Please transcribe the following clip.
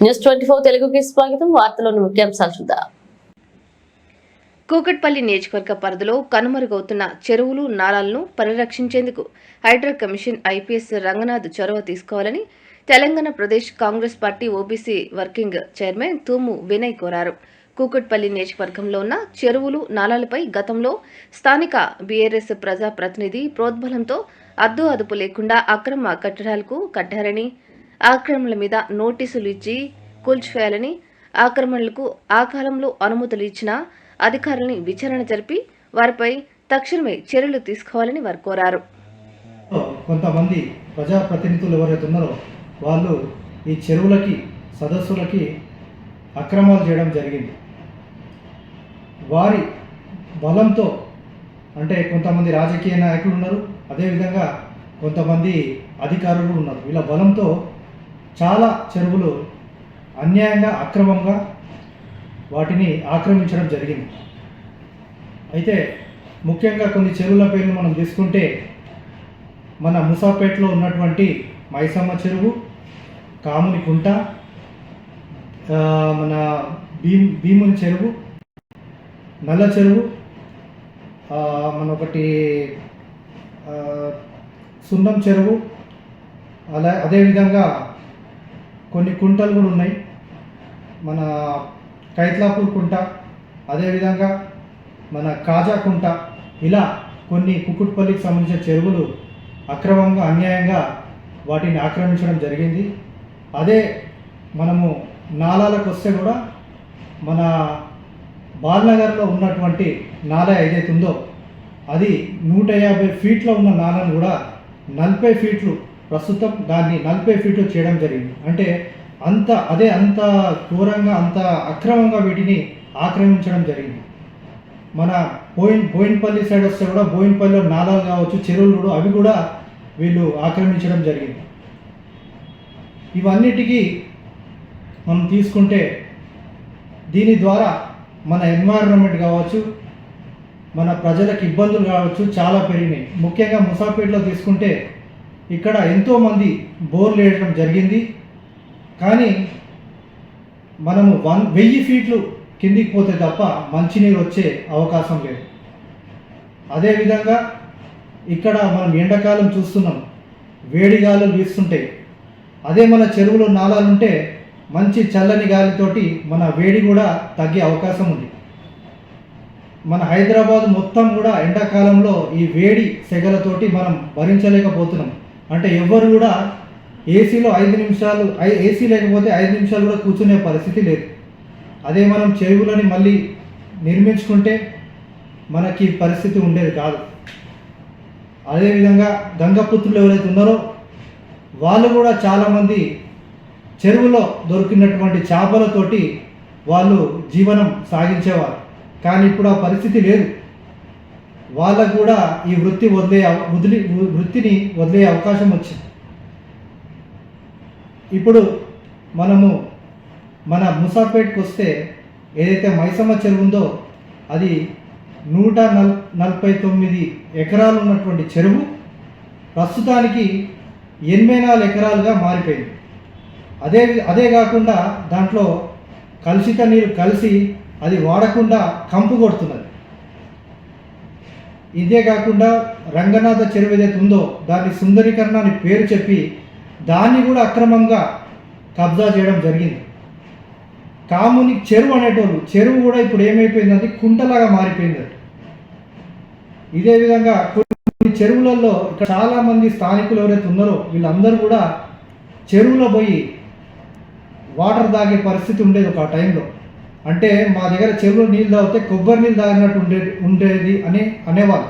News 24 తెలుగుకి స్వాగతం. వార్తలోని ముఖ్యాంశాలు చూద్దాం. కూకట్పల్లి నియోజకవర్గ పరిధిలో కనుమరుగవుతున్న చెరువులు నాలాలను పరిరక్షించేందుకు హైడ్రా కమిషన్ ఐపీఎస్ రంగనాథ్ చొరవ తీసుకోవాలని Telangana Pradesh Congress party OBC working chairman Thumu Vinay కోరారు. కూకట్పల్లి నియోజకవర్గంలో ఉన్న చెరువులు నాలాలపై గతంలో స్థానిక బీఆర్ఎస్ ప్రజాప్రతినిధి ప్రోద్బలంతో అద్దు అదుపు లేకుండా అక్రమ కట్టడాలకు కట్టారని, ఆక్రమణల మీద నోటీసులు ఇచ్చి కూల్చివేయాలని, ఆక్రమణలకు ఆ కాలంలో అనుమతులు ఇచ్చిన అధికారులని విచారణ జరిపి వారిపై తక్షణమే చర్యలు తీసుకోవాలని వారు కోరారు. కొంతమంది ప్రజాప్రతినిధులు ఎవరైతే ఉన్నారో వాళ్ళు ఈ చెరువులకి సదస్సులకి అక్రమాలు చేయడం జరిగింది. వారి బలంతో అంటే కొంతమంది రాజకీయ నాయకులు ఉన్నారు, అదేవిధంగా కొంతమంది అధికారులు ఉన్నారు. వీళ్ళ బలంతో చాలా చెరువులు అన్యాయంగా అక్రమంగా వాటిని ఆక్రమించడం జరిగింది. అయితే ముఖ్యంగా కొన్ని చెరువుల పేర్లు మనం తీసుకుంటే మన ముసాపేటలో ఉన్నటువంటి మైసమ్మ చెరువు, కాముని కుంట, మన భీముని చెరువు, నల్ల చెరువు, మన ఒకటి సున్నం చెరువు, అదేవిధంగా కొన్ని కుంటలు కూడా ఉన్నాయి. మన కైత్లాపూర్ కుంట, అదేవిధంగా మన కాజా కుంట, ఇలా కొన్ని కుకుట్పల్లికి సంబంధించిన చెరువులు అక్రమంగా అన్యాయంగా వాటిని ఆక్రమించడం జరిగింది. అదే మనము నాలాలకు వస్తే కూడా మన బాల్నగర్లో ఉన్నటువంటి నాలా ఏదైతే ఉందో అది 150 ఫీట్లో ఉన్న నాలను కూడా 40 ఫీట్లు ప్రస్తుతం దాన్ని 40 ఫీట్లు చేయడం జరిగింది. అంటే అంత ఘోరంగా అంత అక్రమంగా వీటిని ఆక్రమించడం జరిగింది. మన బోయిన్పల్లి సైడ్ వస్తే కూడా బోయిన్పల్లిలో నాలాలు కావచ్చు, చెరువులు కూడా అవి కూడా వీళ్ళు ఆక్రమించడం జరిగింది. ఇవన్నిటికీ మనం తీసుకుంటే దీని ద్వారా మన ఎన్వైరన్మెంట్ కావచ్చు, మన ప్రజలకు ఇబ్బందులు కావచ్చు చాలా పెరిగినాయి. ముఖ్యంగా ముసాపేటలో తీసుకుంటే ఇక్కడ ఎంతోమంది బోర్లు వేయడం జరిగింది. కానీ మనము 1000 ఫీట్లు కిందికి పోతే తప్ప మంచినీరు వచ్చే అవకాశం లేదు. అదేవిధంగా ఇక్కడ మనం ఎండాకాలం చూస్తున్నాం, వేడిగాలు వీస్తుంటాయి. అదే మన చెరువులు నాలాలుంటే మంచి చల్లని గాలితోటి మన వేడి కూడా తగ్గే అవకాశం ఉంది. మన హైదరాబాద్ మొత్తం కూడా ఎండాకాలంలో ఈ వేడి సెగలతోటి మనం భరించలేకపోతున్నాం. అంటే ఎవ్వరు కూడా ఏసీలో 5 నిమిషాలు ఏసీ లేకపోతే 5 నిమిషాలు కూడా కూర్చునే పరిస్థితి లేదు. అదే మనం చెరువులని మళ్ళీ నిర్మించుకుంటే మనకి పరిస్థితి ఉండేది కాదు. అదేవిధంగా గంగపుత్రులు ఎవరైతే ఉన్నారో వాళ్ళు కూడా చాలామంది చెరువులో దొరికినటువంటి చేపలతోటి వాళ్ళు జీవనం సాగించేవారు. కానీ ఇప్పుడు ఆ పరిస్థితి లేదు. వాళ్ళకు కూడా ఈ వృత్తిని వదిలే అవకాశం వచ్చింది. ఇప్పుడు మనము మన ముసాపేట్కి వస్తే ఏదైతే మైసమ్మ చెరువు ఉందో అది 149 ఎకరాలు ఉన్నటువంటి చెరువు ప్రస్తుతానికి 84 ఎకరాలుగా మారిపోయింది. అదే కాకుండా దాంట్లో కలుషిత నీరు కలిసి అది వాడకుండా కంపు కొడుతున్నది. ఇదే కాకుండా రంగనాథ చెరువు ఏదైతే ఉందో దాన్ని సుందరీకరణ అని పేరు చెప్పి దాన్ని కూడా అక్రమంగా కబ్జా చేయడం జరిగింది. కాముని చెరువు అనేటోళ్ళు చెరువు కూడా ఇప్పుడు ఏమైపోయిందంటే కుంటలాగా మారిపోయింది. ఇదే విధంగా కొన్ని చెరువులలో ఇక్కడ చాలామంది స్థానికులు ఎవరైతే ఉన్నారో వీళ్ళందరూ కూడా చెరువులో పోయి వాటర్ తాగే పరిస్థితి ఉండేది ఒక టైంలో. అంటే మా దగ్గర చెరువులో నీళ్ళు తాగితే కొబ్బరి నీళ్ళు తాగినట్టు ఉండేది అనేవాళ్ళు.